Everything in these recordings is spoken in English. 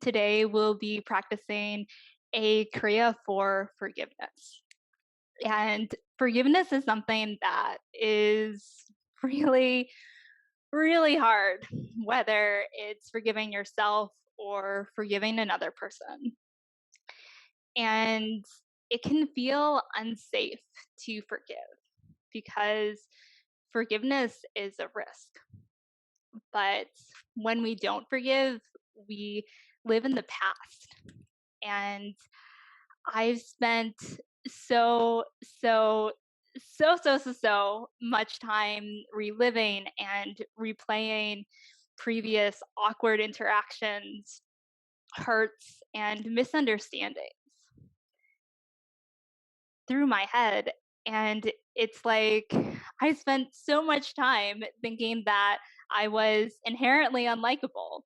Today we'll be practicing a Kriya for forgiveness. And forgiveness is something that is really, really hard, whether it's forgiving yourself or forgiving another person. And it can feel unsafe to forgive because forgiveness is a risk. But when we don't forgive, we live in the past. And I've spent so, so, so much time reliving and replaying previous awkward interactions, hurts, and misunderstandings through my head. And it's like I spent so much time thinking that I was inherently unlikable.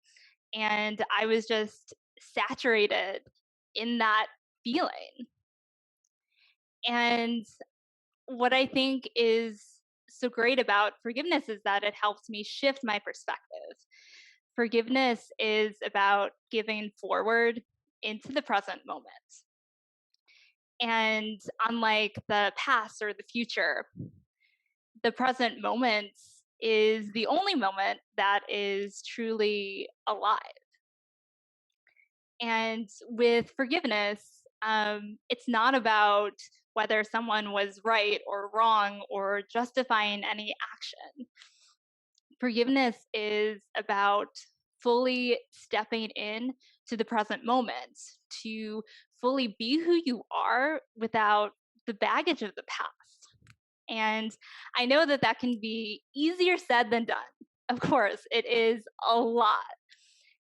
And I was just saturated in that feeling. And what I think is so great about forgiveness is that it helps me shift my perspective. Forgiveness is about giving forward into the present moment. And unlike the past or the future, the present moment is the only moment that is truly alive. And with forgiveness, it's not about whether someone was right or wrong or justifying any action. Forgiveness is about fully stepping in to the present moment to fully be who you are without the baggage of the past. And I know that that can be easier said than done. Of course, it is a lot.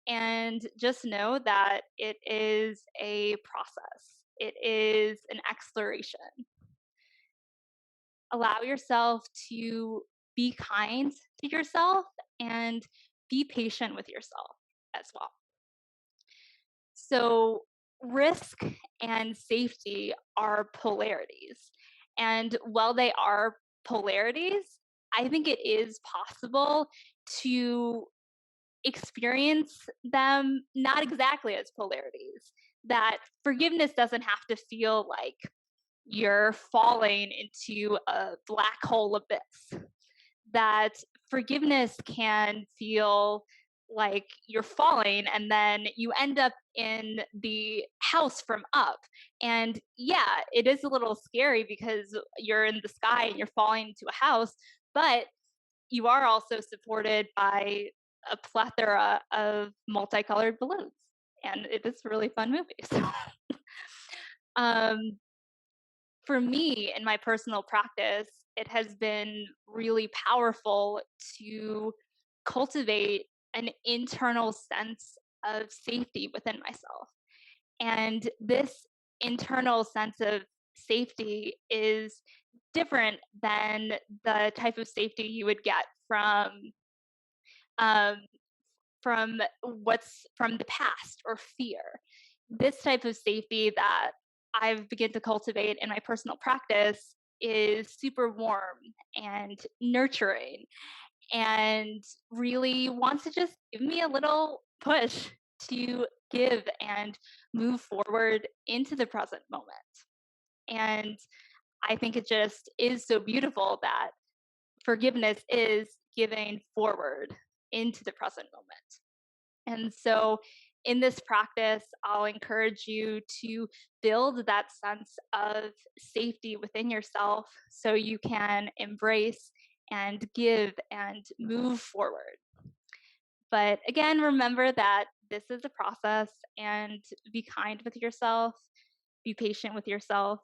And just know that it is a process, it is an exploration. Allow yourself to be kind to yourself and be patient with yourself as well. So, risk and safety are polarities. And while they are polarities, I think it is possible to experience them not exactly as polarities. That forgiveness doesn't have to feel like you're falling into a black hole abyss. That forgiveness can feel like you're falling and then you end up in the house from up. And yeah, it is a little scary because you're in the sky and you're falling into a house, but you are also supported by a plethora of multicolored balloons. And it is a really fun movie. So, um, for me, in my personal practice, it has been really powerful to cultivate an internal sense of safety within myself. And this internal sense of safety is different than the type of safety you would get um, what's from the past or fear. This type of safety that I've begun to cultivate in my personal practice is super warm and nurturing and really wants to just give me a little push to give and move forward into the present moment. And I think it just is so beautiful that forgiveness is giving forward into the present moment. And so, in this practice, I'll encourage you to build that sense of safety within yourself so you can embrace and give and move forward. But again, remember that this is a process and be kind with yourself, be patient with yourself,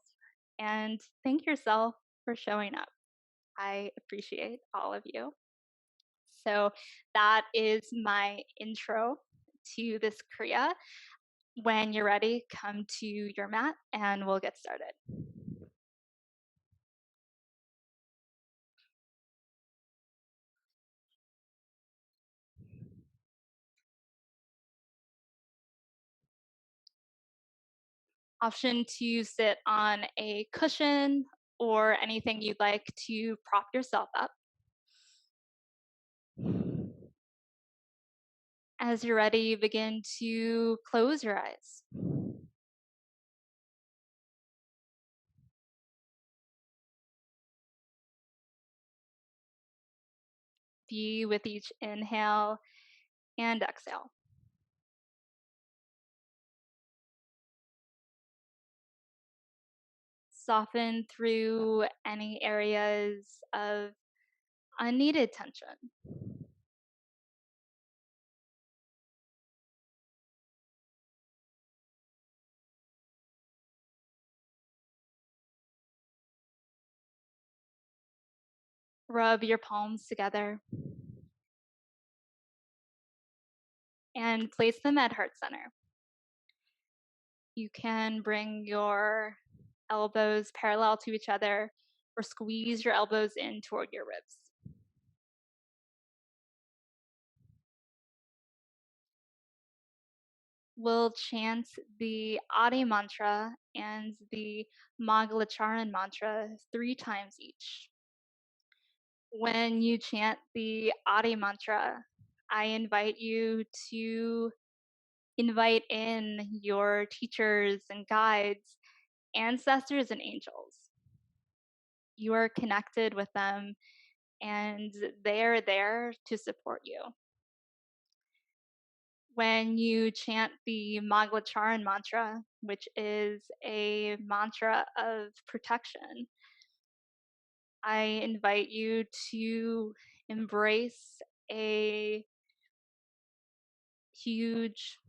and thank yourself for showing up. I appreciate all of you. So that is my intro to this Kriya. When you're ready, come to your mat and we'll get started. Option to sit on a cushion or anything you'd like to prop yourself up. As you're ready, begin to close your eyes. Be with each inhale and exhale. Soften through any areas of unneeded tension. Rub your palms together and place them at heart center. You can bring your elbows parallel to each other or squeeze your elbows in toward your ribs. We'll chant the Adi mantra and the Mangalacharan mantra 3 times each. When you chant the Adi mantra, I invite you to invite in your teachers and guides, ancestors, and angels. You are connected with them and they are there to support you. When you chant the Mangalacharan mantra, which is a mantra of protection, I invite you to embrace a huge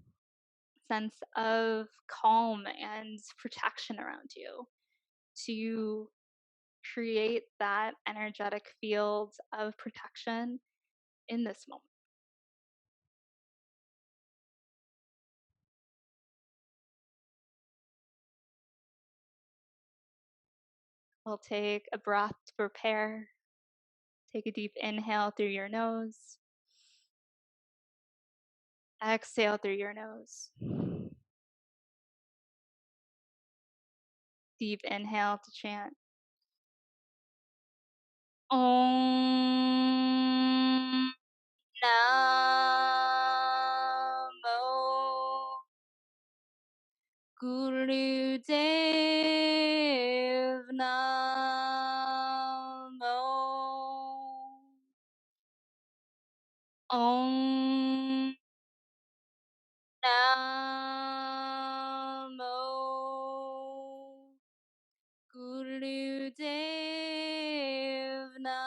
sense of calm and protection around you, to create that energetic field of protection in this moment. We'll take a breath to prepare. Take a deep inhale through your nose. Exhale through your nose. Deep inhale to chant. Om Namo Gurudev Namo Om Namo Gurudev Namo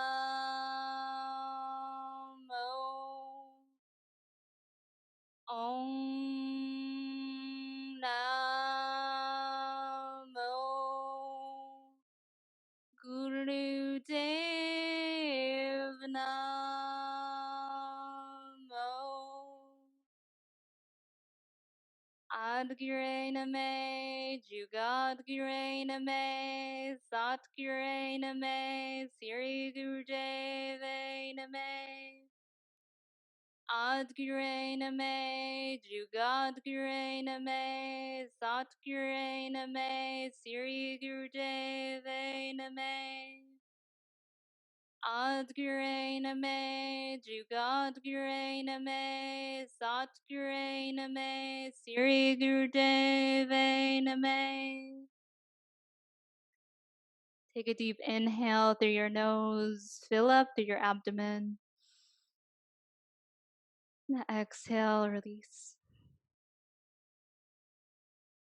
Om Namo Gurudev Namo Adgire Name, Jugadgire Name, Satgire Name, Siri Gurudeve Name. Adgire Name, Jugadgire Name, Satgire Name, Siri Gurudeve Name. Adgire Name, Jugadgire Name, Satgire Name, Siri Gurudeve Name. Take a deep inhale through your nose, fill up through your abdomen. And exhale, release.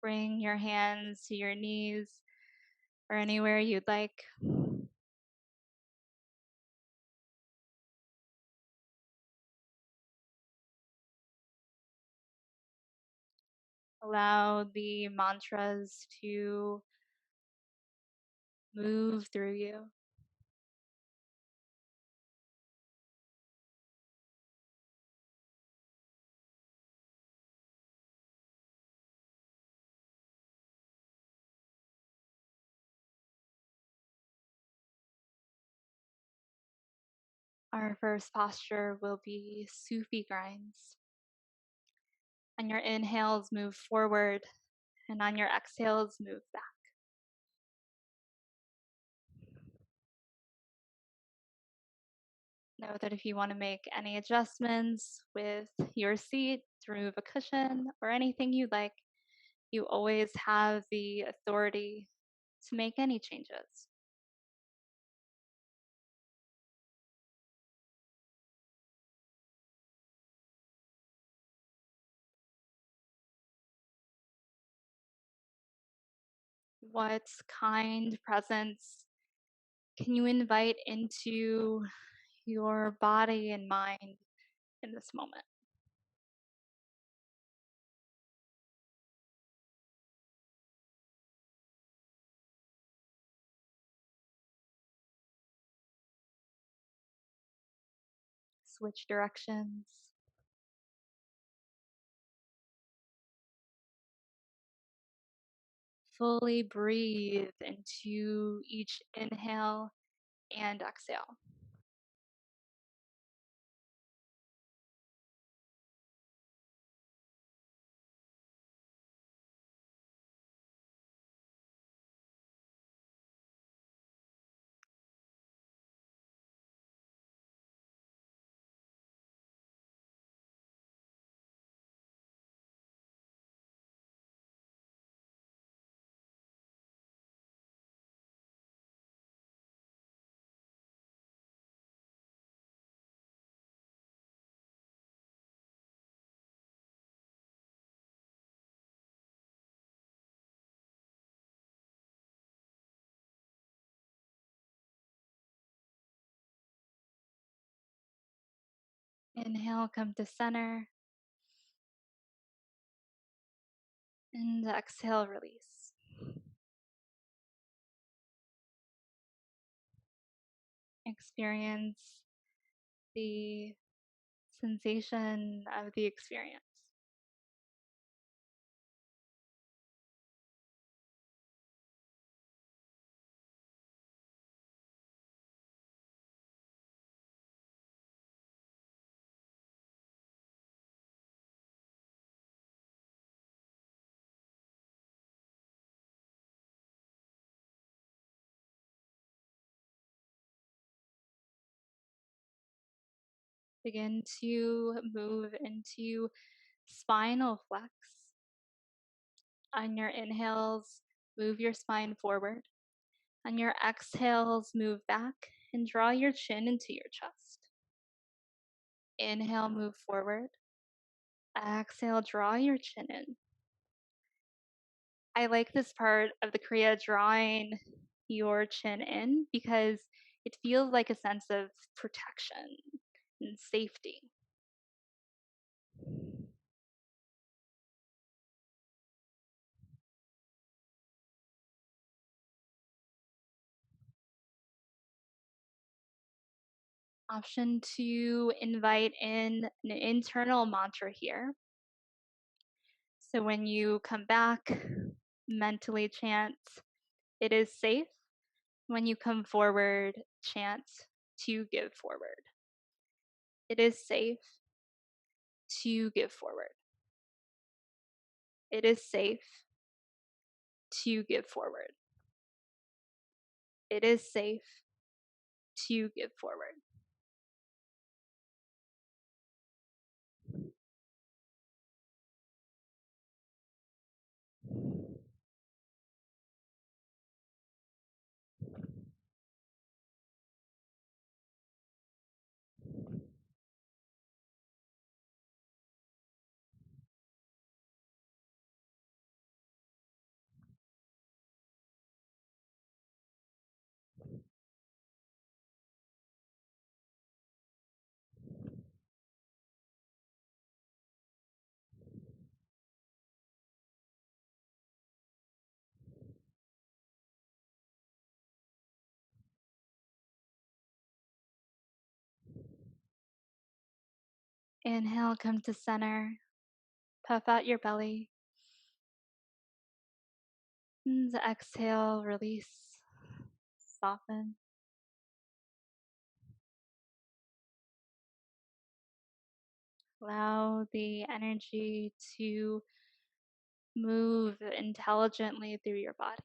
Bring your hands to your knees or anywhere you'd like. Allow the mantras to move through you. Our first posture will be Sufi grinds. On your inhales, move forward, and on your exhales, move back. Know that if you want to make any adjustments with your seat, to remove a cushion, or anything you like, you always have the authority to make any changes. What kind presence can you invite into your body and mind in this moment? Switch directions. Fully breathe into each inhale and exhale. Inhale, come to center, and exhale, release. Experience the sensation of the experience. Begin to move into spinal flex. On your inhales, move your spine forward. On your exhales, move back and draw your chin into your chest. Inhale, move forward. Exhale, draw your chin in. I like this part of the Kriya, drawing your chin in, because it feels like a sense of protection and safety. Option to invite in an internal mantra here. So when you come back, mentally chant, "It is safe." When you come forward, chant, "To give forward." It is safe to give forward. It is safe to give forward. It is safe to give forward. Inhale, come to center. Puff out your belly. And exhale, release, soften. Allow the energy to move intelligently through your body.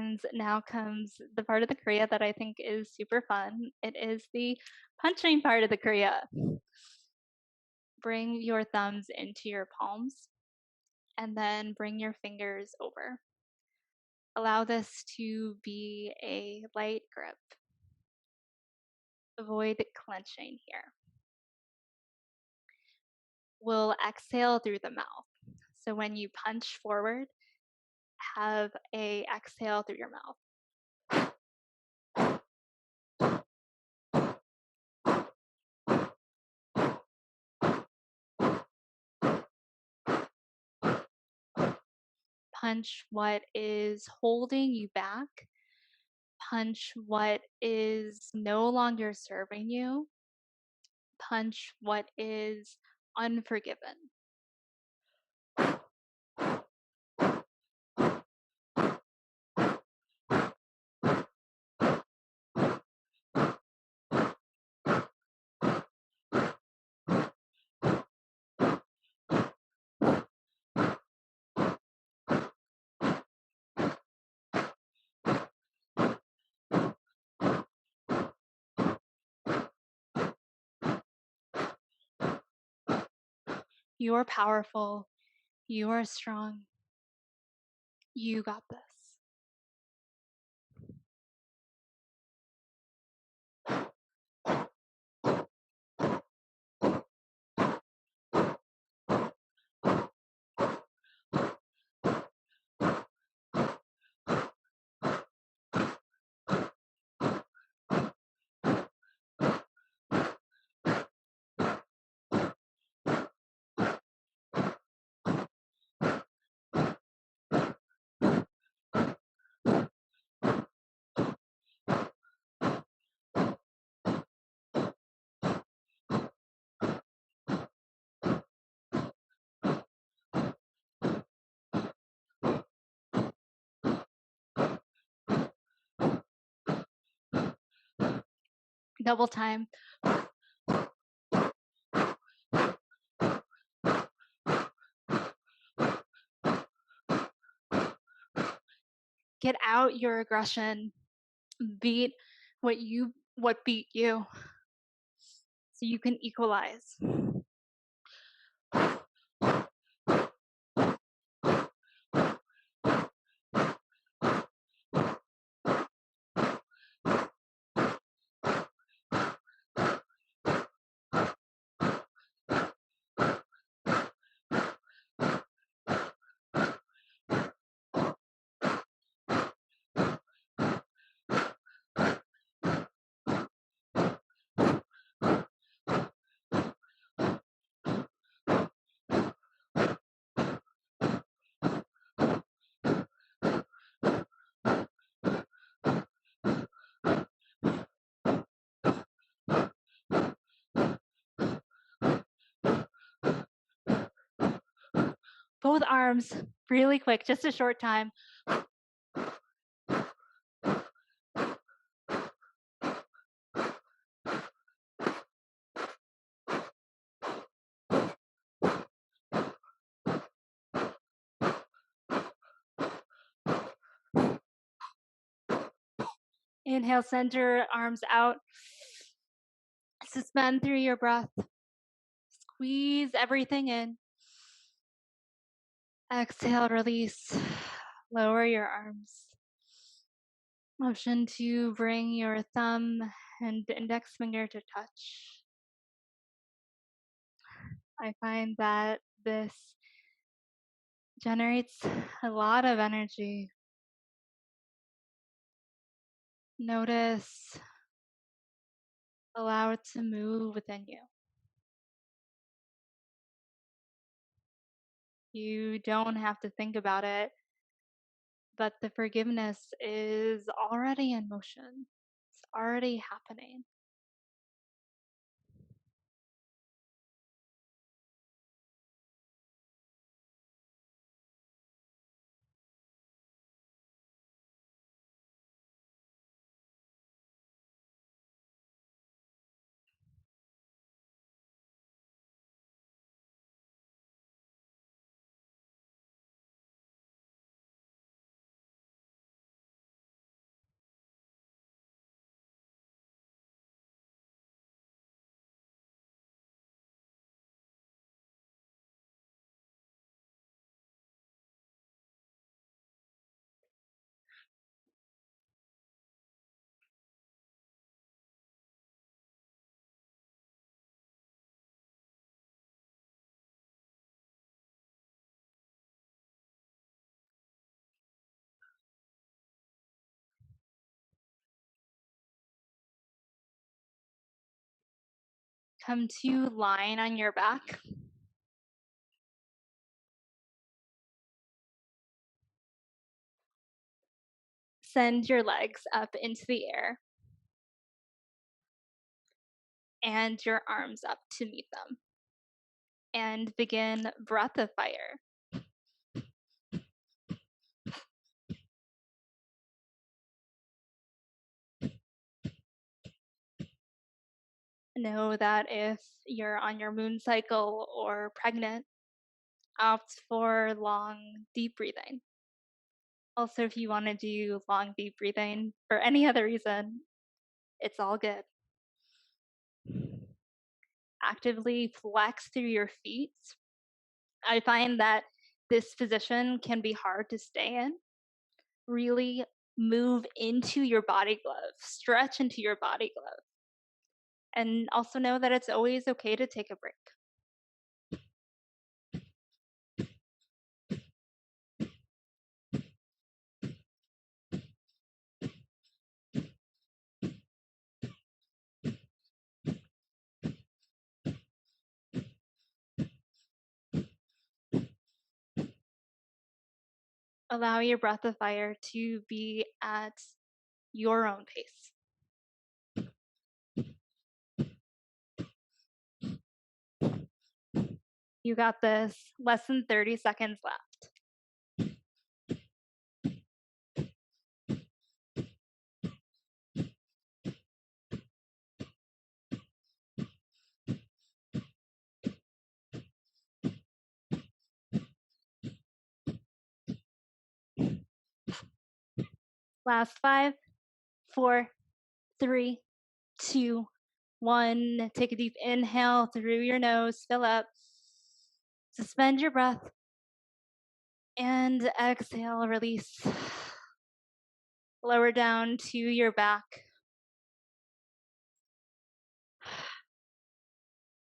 And now comes the part of the Kriya that I think is super fun. It is the punching part of the Kriya. Bring your thumbs into your palms and then bring your fingers over. Allow this to be a light grip. Avoid clenching here. We'll exhale through the mouth. So when you punch forward, have a exhale through your mouth. Punch what is holding you back. Punch what is no longer serving you. Punch what is unforgiven. You are powerful. You are strong. You got this. Double time. Get out your aggression. Beat what beat you. So you can equalize. Both arms, really quick, just a short time. Inhale, center, arms out. Suspend through your breath. Squeeze everything in. Exhale, release. Lower your arms. Option to bring your thumb and index finger to touch. I find that this generates a lot of energy. Notice, allow it to move within you. You don't have to think about it, but the forgiveness is already in motion. It's already happening. Come to lying on your back. Send your legs up into the air and your arms up to meet them. And begin breath of fire. Know that if you're on your moon cycle or pregnant, opt for long, deep breathing. Also, if you want to do long, deep breathing for any other reason, it's all good. Actively flex through your feet. I find that this position can be hard to stay in. Really move into your body glove, stretch into your body glove. And also know that it's always okay to take a break. Allow your breath of fire to be at your own pace. You got this. Less than 30 seconds left. Last 5, 4, 3, 2, 1. Take a deep inhale through your nose. Fill up. Suspend your breath. And exhale, release. Lower down to your back.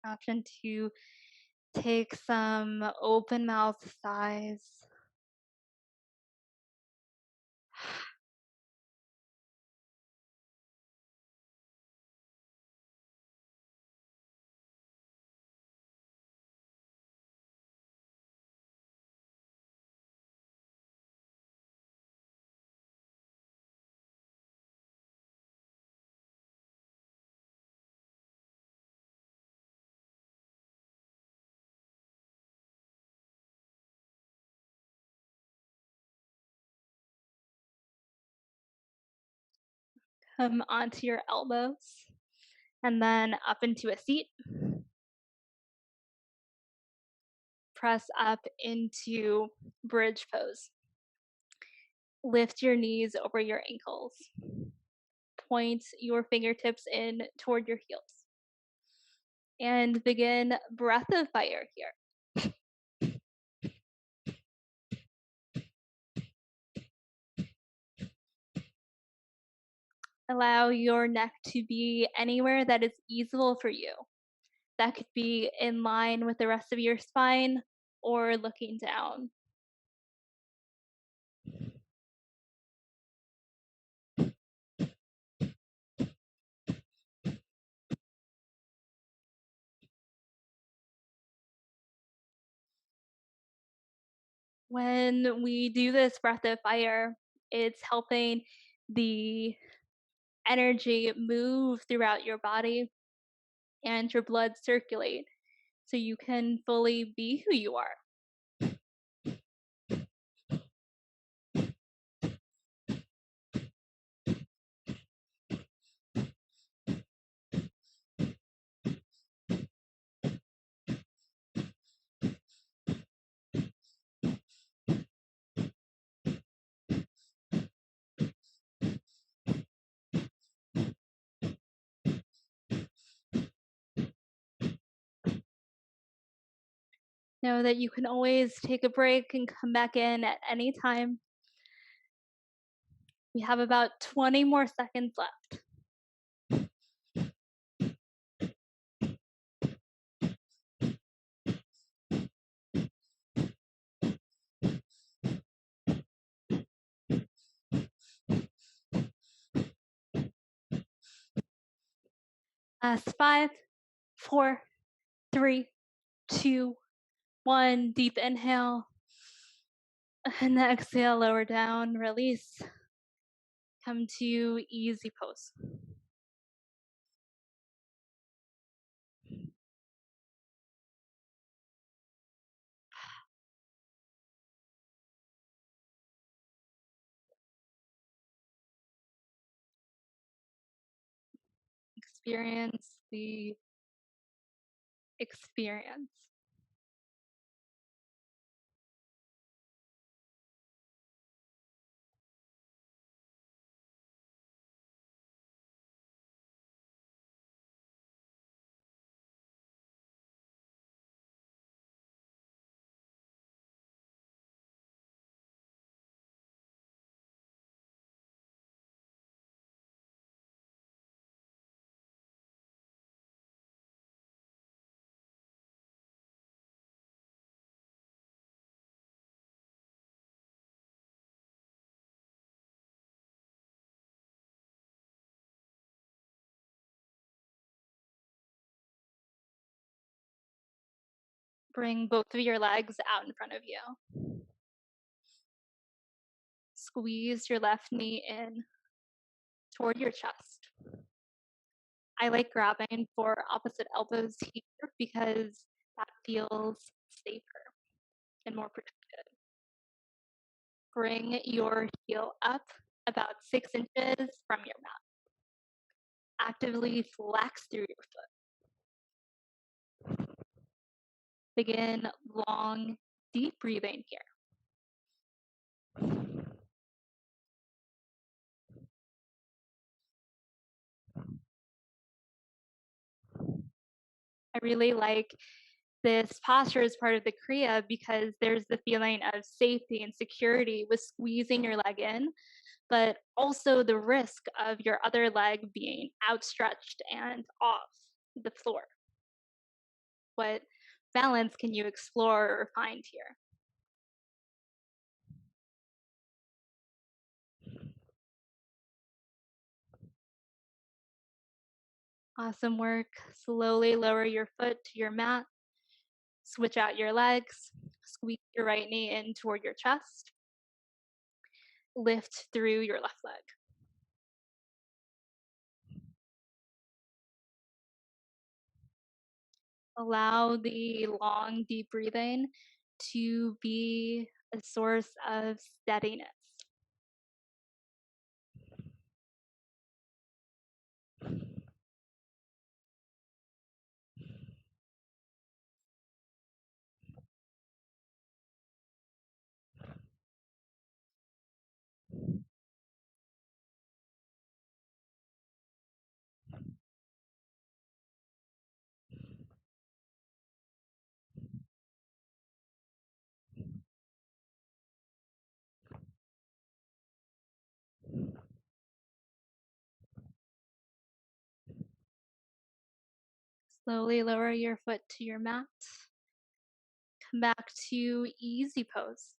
Option to take some open mouth sighs. Come onto your elbows and then up into a seat. Press up into bridge pose. Lift your knees over your ankles. Point your fingertips in toward your heels. And begin breath of fire here. Allow your neck to be anywhere that is easable for you. That could be in line with the rest of your spine or looking down. When we do this breath of fire, it's helping the energy move throughout your body and your blood circulate so you can fully be who you are. Know that you can always take a break and come back in at any time. We have about 20 more seconds left. Last 5, 4, 3, 2, 1. Deep inhale. And the exhale, lower down, release. Come to easy pose. Experience the experience. Bring both of your legs out in front of you. Squeeze your left knee in toward your chest. I like grabbing for opposite elbows here because that feels safer and more protected. Bring your heel up about 6 inches from your mat. Actively flex through your foot. Begin long, deep breathing here. I really like this posture as part of the Kriya because there's the feeling of safety and security with squeezing your leg in, but also the risk of your other leg being outstretched and off the floor. What balance can you explore or find here? Awesome work. Slowly lower your foot to your mat. Switch out your legs. Squeeze your right knee in toward your chest. Lift through your left leg. Allow the long, deep breathing to be a source of steadiness. Slowly lower your foot to your mat. Come back to easy pose.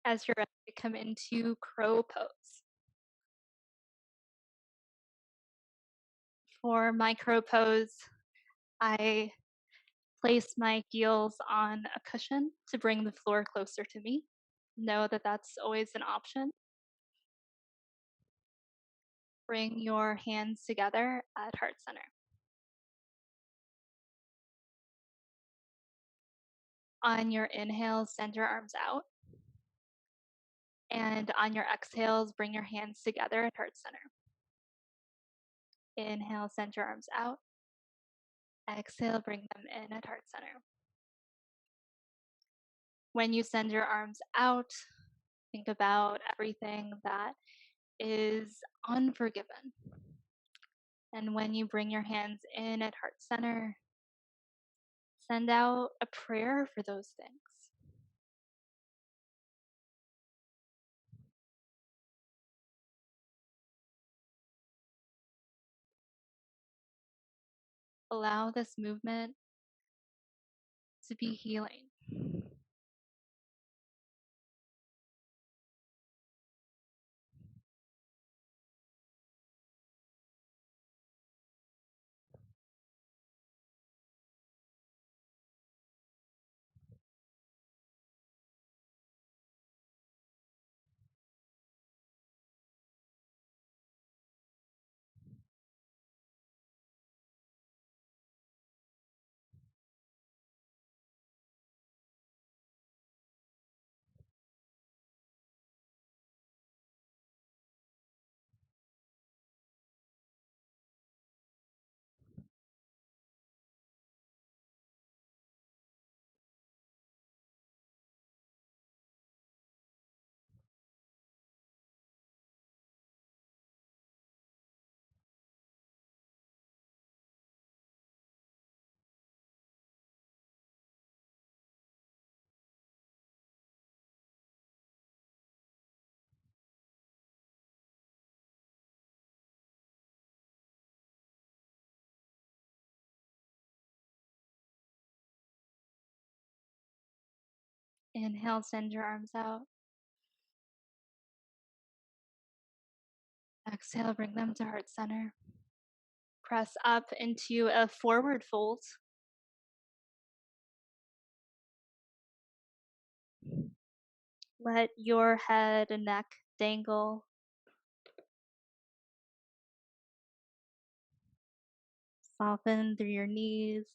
As you're ready, come into crow pose. For my crow pose, I place my heels on a cushion to bring the floor closer to me. Know that that's always an option. Bring your hands together at heart center. On your inhale, send your arms out. And on your exhales, bring your hands together at heart center. Inhale, send your arms out. Exhale, bring them in at heart center. When you send your arms out, think about everything that is unforgiven. And when you bring your hands in at heart center, send out a prayer for those things. Allow this movement to be healing. Inhale, send your arms out. Exhale, bring them to heart center. Press up into a forward fold. Let your head and neck dangle. Soften through your knees.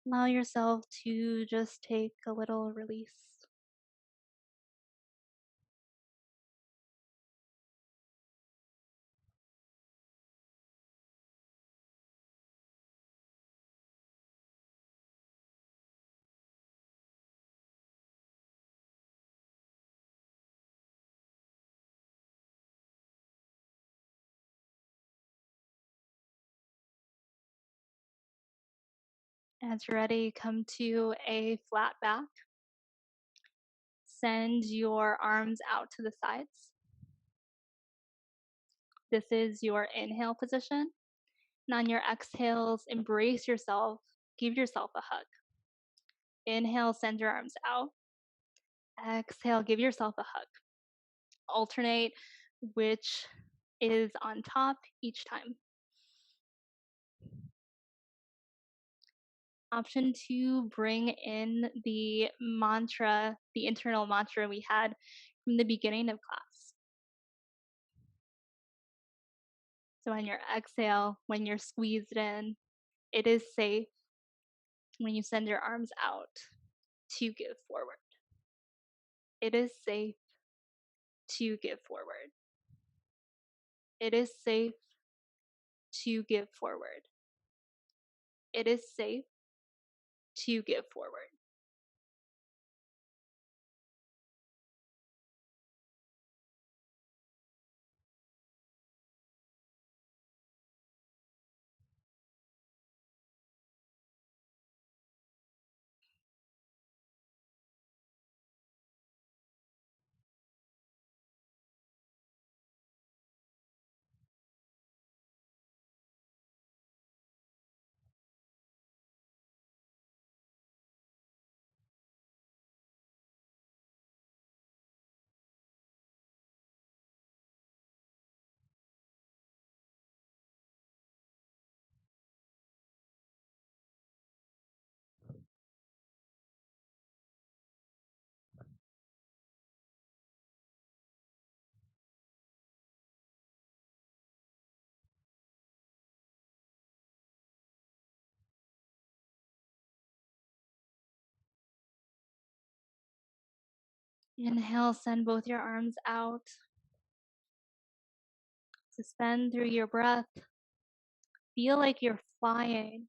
Allow yourself to just take a little release. As you're ready, come to a flat back. Send your arms out to the sides. This is your inhale position. And on your exhales, embrace yourself. Give yourself a hug. Inhale, send your arms out. Exhale, give yourself a hug. Alternate which is on top each time. Option 2, bring in the mantra, the internal mantra we had from the beginning of class. So on your exhale, when you're squeezed in, it is safe when you send your arms out to give forward. It is safe to give forward. It is safe to give forward. It is safe to give forward. Inhale, send both your arms out. Suspend through your breath. Feel like you're flying.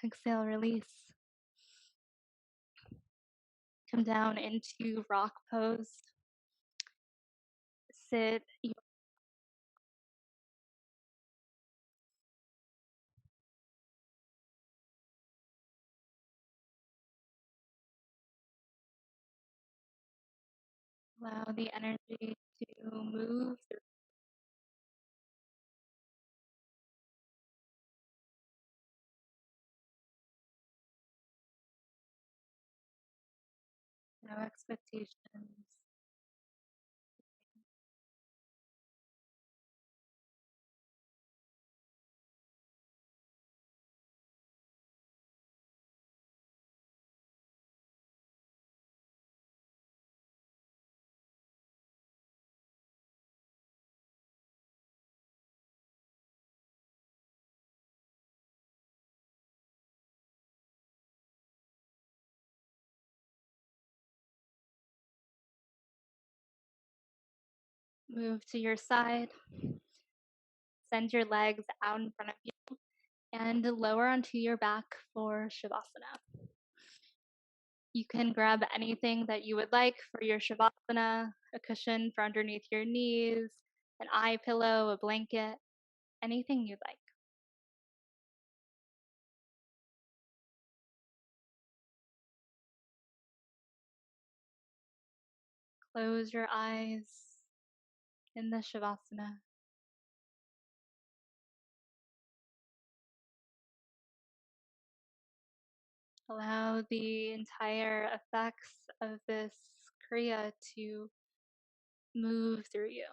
Exhale, release. Come down into rock pose. Sit. Allow the energy to move through. No expectations. Move to your side. Send your legs out in front of you and lower onto your back for Shavasana. You can grab anything that you would like for your Shavasana, a cushion for underneath your knees, an eye pillow, a blanket, anything you'd like. Close your eyes in the Shavasana. Allow the entire effects of this Kriya to move through you.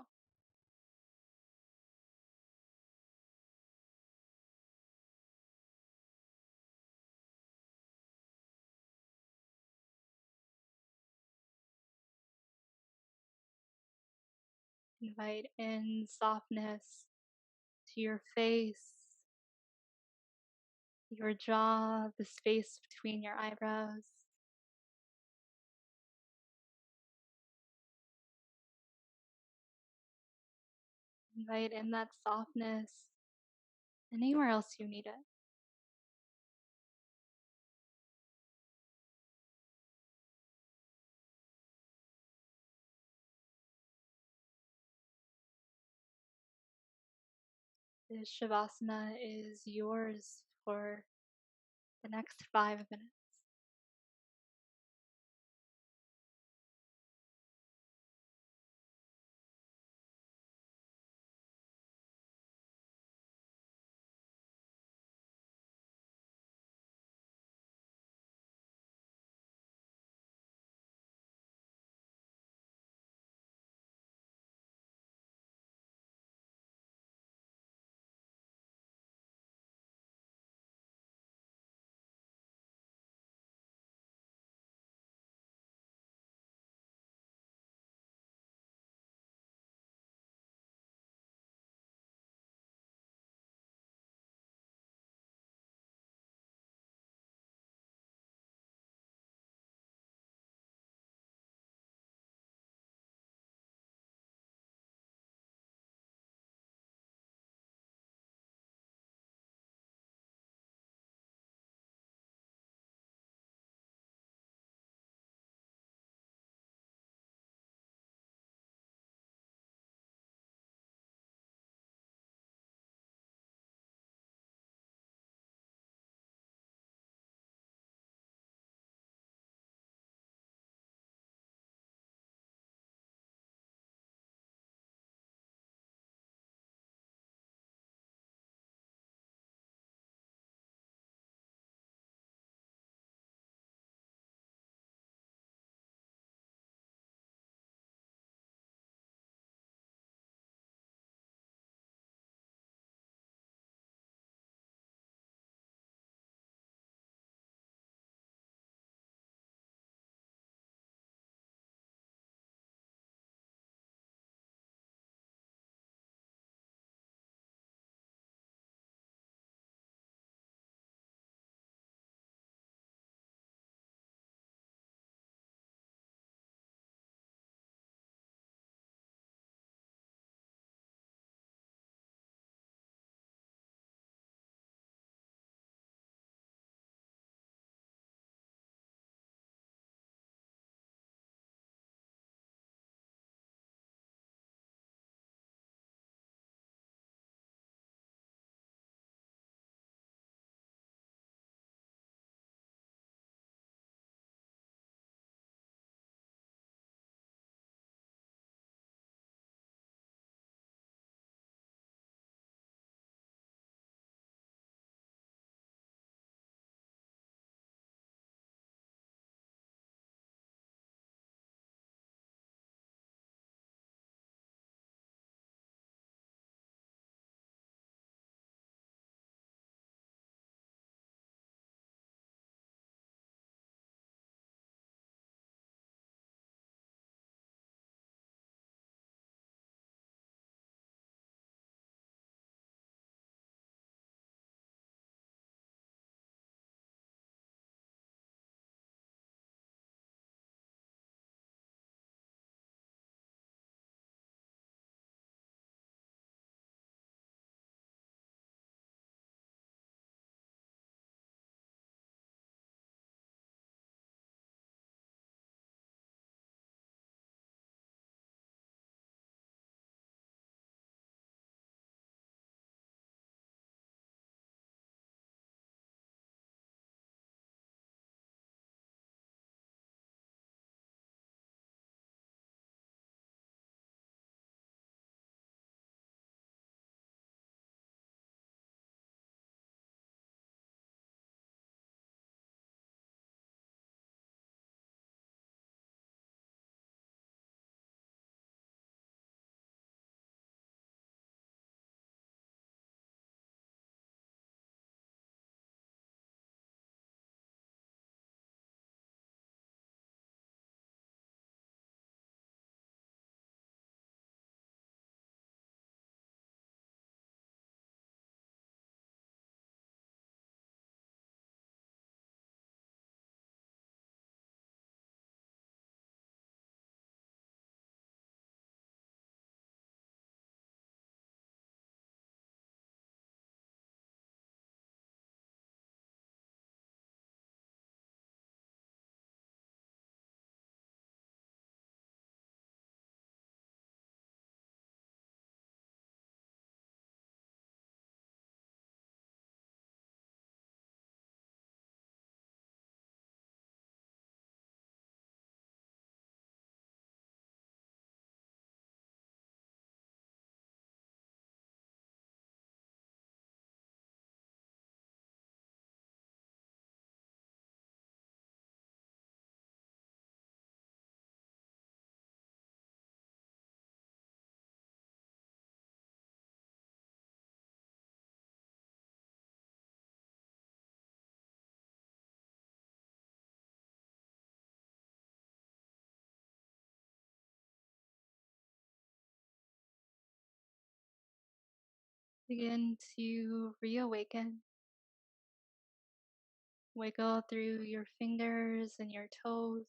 Invite in softness to your face, your jaw, the space between your eyebrows. Invite in that softness anywhere else you need it. This Shavasana is yours for the next 5 minutes. Begin to reawaken. Wiggle through your fingers and your toes.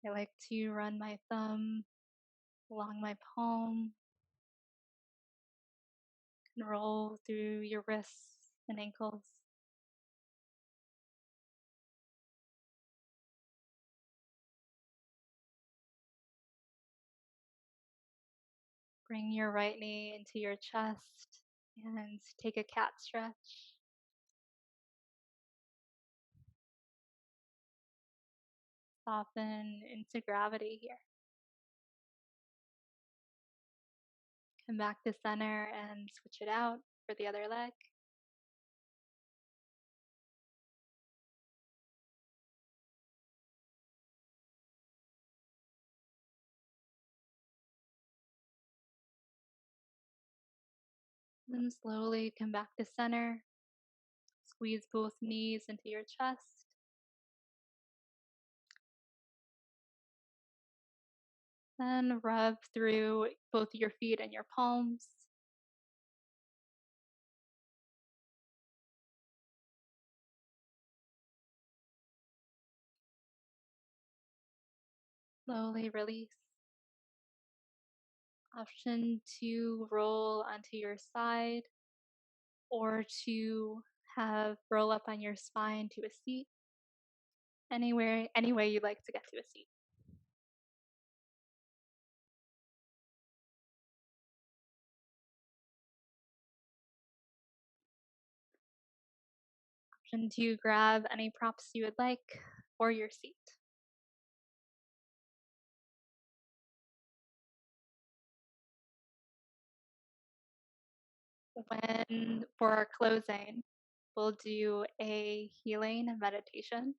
I like to run my thumb along my palm and roll through your wrists and ankles. Bring your right knee into your chest and take a cat stretch. Soften into gravity here. Come back to center and switch it out for the other leg. Then slowly come back to center. Squeeze both knees into your chest. Then rub through both your feet and your palms. Slowly release. Option to roll onto your side or to have roll up on your spine to a seat. Anywhere, any way you'd like to get to a seat. Option to grab any props you would like for your seat. When for our closing, we'll do a healing meditation.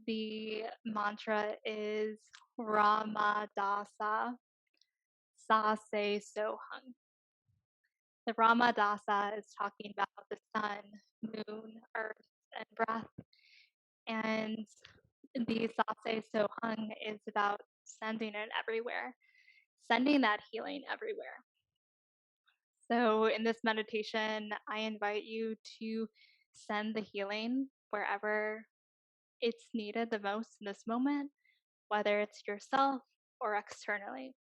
The mantra is Ramadasa Sa Se So Hung. The Ramadasa is talking about the sun, moon, earth, and breath. And the Sase So Hung is about sending it everywhere, sending that healing everywhere. So in this meditation, I invite you to send the healing wherever it's needed the most in this moment, whether it's yourself or externally.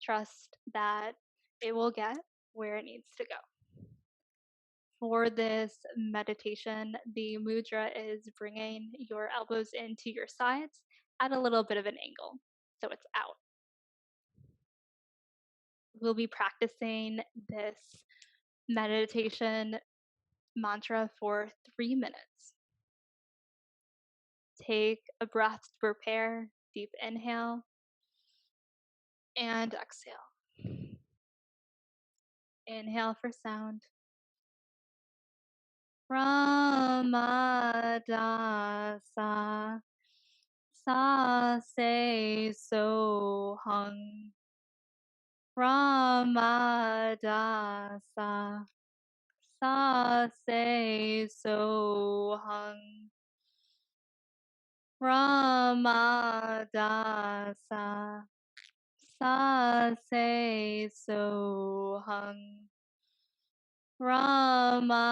Trust that it will get where it needs to go. For this meditation, the mudra is bringing your elbows into your sides at a little bit of an angle, so it's out. We'll be practicing this meditation mantra for 3 minutes. Take a breath to prepare, deep inhale and exhale. Inhale for sound. Ramadasa Sa Se So Hung. Ramadasa Sa Se So Hung. Ramadasa Sa Se So Hung. Ramadasa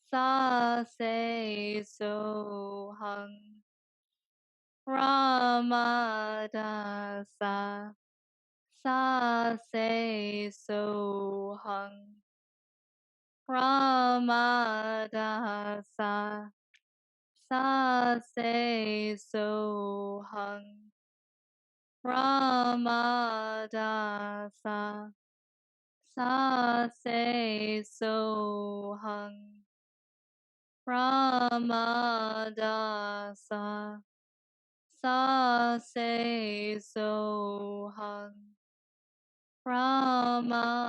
Sa Se So Hung. Ramadasa Sa Se So Hung. Ramadasa Sa Se So Hung. Ramadasa Sa Se So Hung. Ramadasa Sa Se So Hung. Ramadasa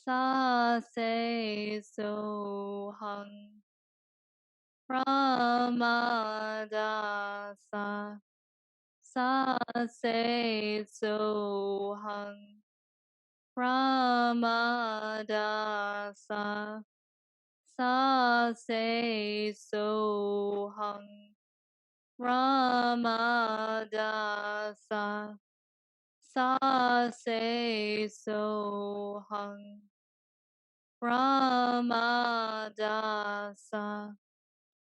Sa Se So Hung. Ramadasa Sa Se So Hung. Ramadasa Sa Se So Hung. Ramadasa Sa Se So Hung Ramadasa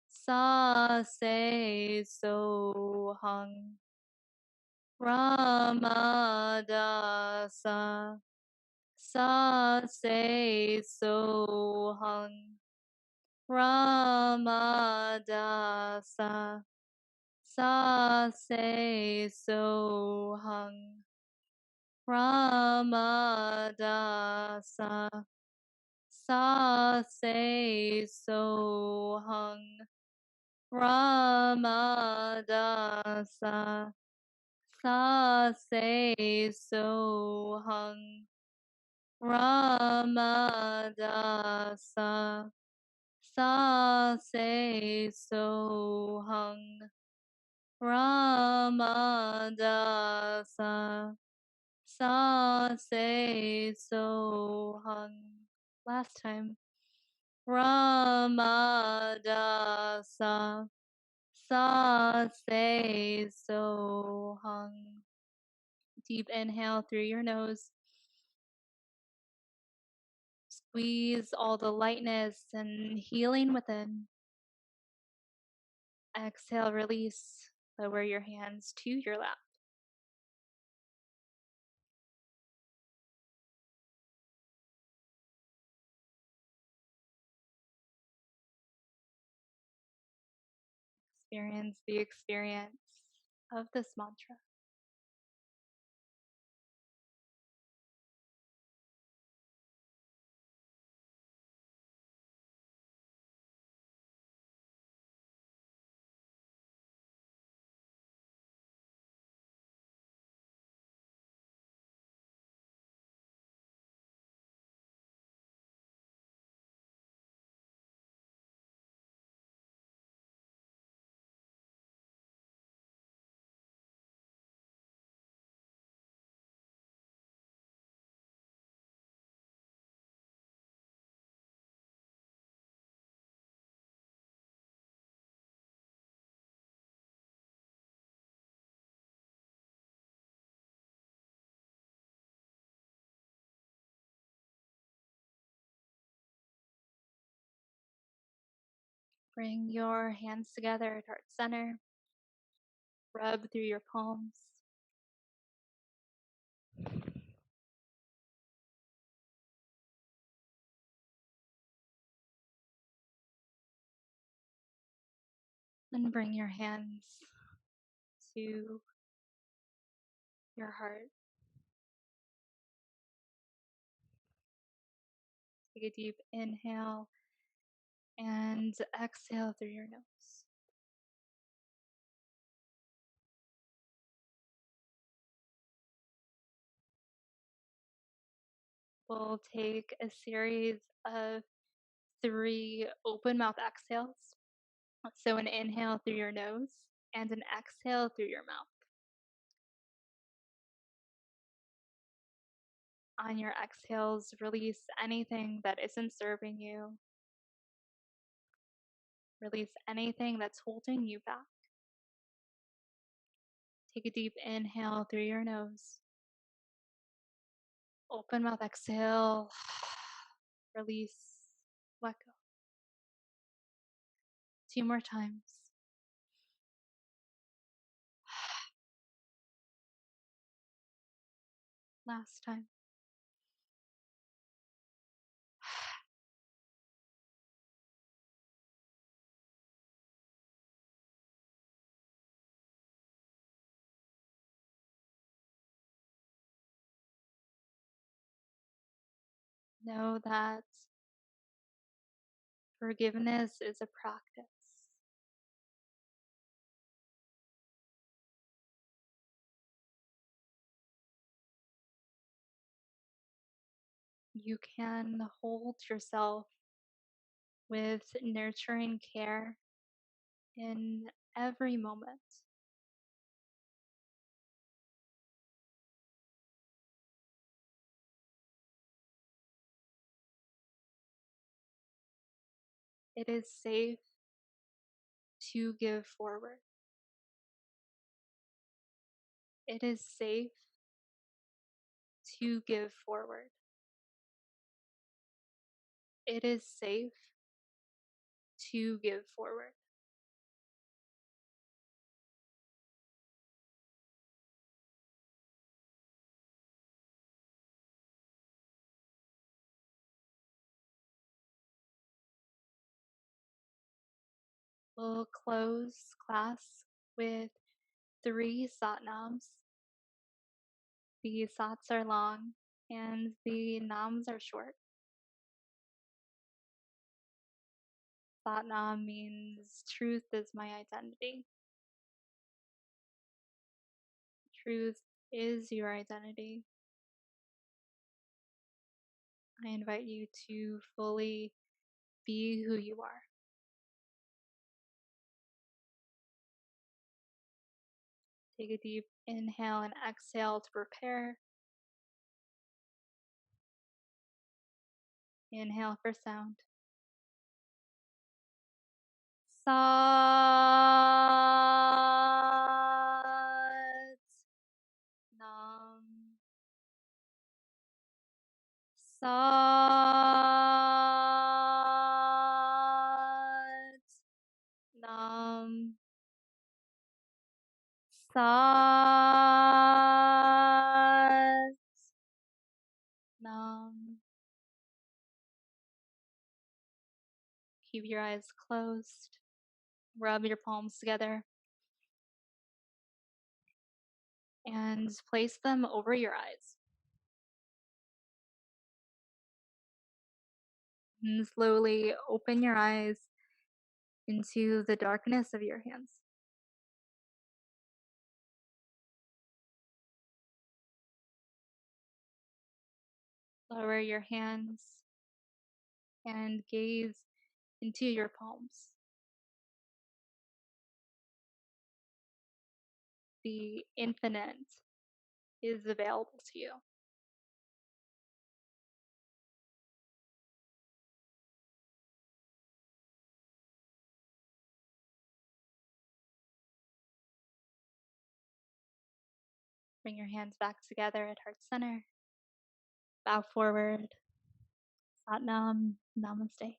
Sa Se So Hung Ramadasa Sa Se So Hung Ramadasa Sa Se So Hung Ramadasa Sa Se So Hung Ramadasa Sa Se So Hung Ramadasa Sa Se So Hung Ramadasa Sa Se So Hung. Last time. Ramadasa Sa Se So Hung. Deep inhale through your nose. Squeeze all the lightness and healing within. Exhale, release. Lower your hands to your lap. Experience the experience of this mantra. Bring your hands together towards center. Rub through your palms. And bring your hands to your heart. Take a deep inhale and exhale through your nose. We'll take a series of 3 open mouth exhales. So an inhale through your nose and an exhale through your mouth. On your exhales, release anything that isn't serving you. Release anything that's holding you back. Take a deep inhale through your nose. Open mouth exhale. Release. Let go. 2 more times. Last time. Know that forgiveness is a practice. You can hold yourself with nurturing care in every moment. It is safe to give forward. It is safe to give forward. It is safe to give forward. We'll close class with 3 satnams. The sats are long and the nams are short. Satnam means truth is my identity. Truth is your identity. I invite you to fully be who you are. Take a deep inhale and exhale to prepare. Inhale for sound. Sat Nam. Sat Nam. Sat Nam. Keep your eyes closed. Rub your palms together and place them over your eyes. And slowly open your eyes into the darkness of your hands. Lower your hands and gaze into your palms. The infinite is available to you. Bring your hands back together at heart center. Bow forward. Satnam. Namaste.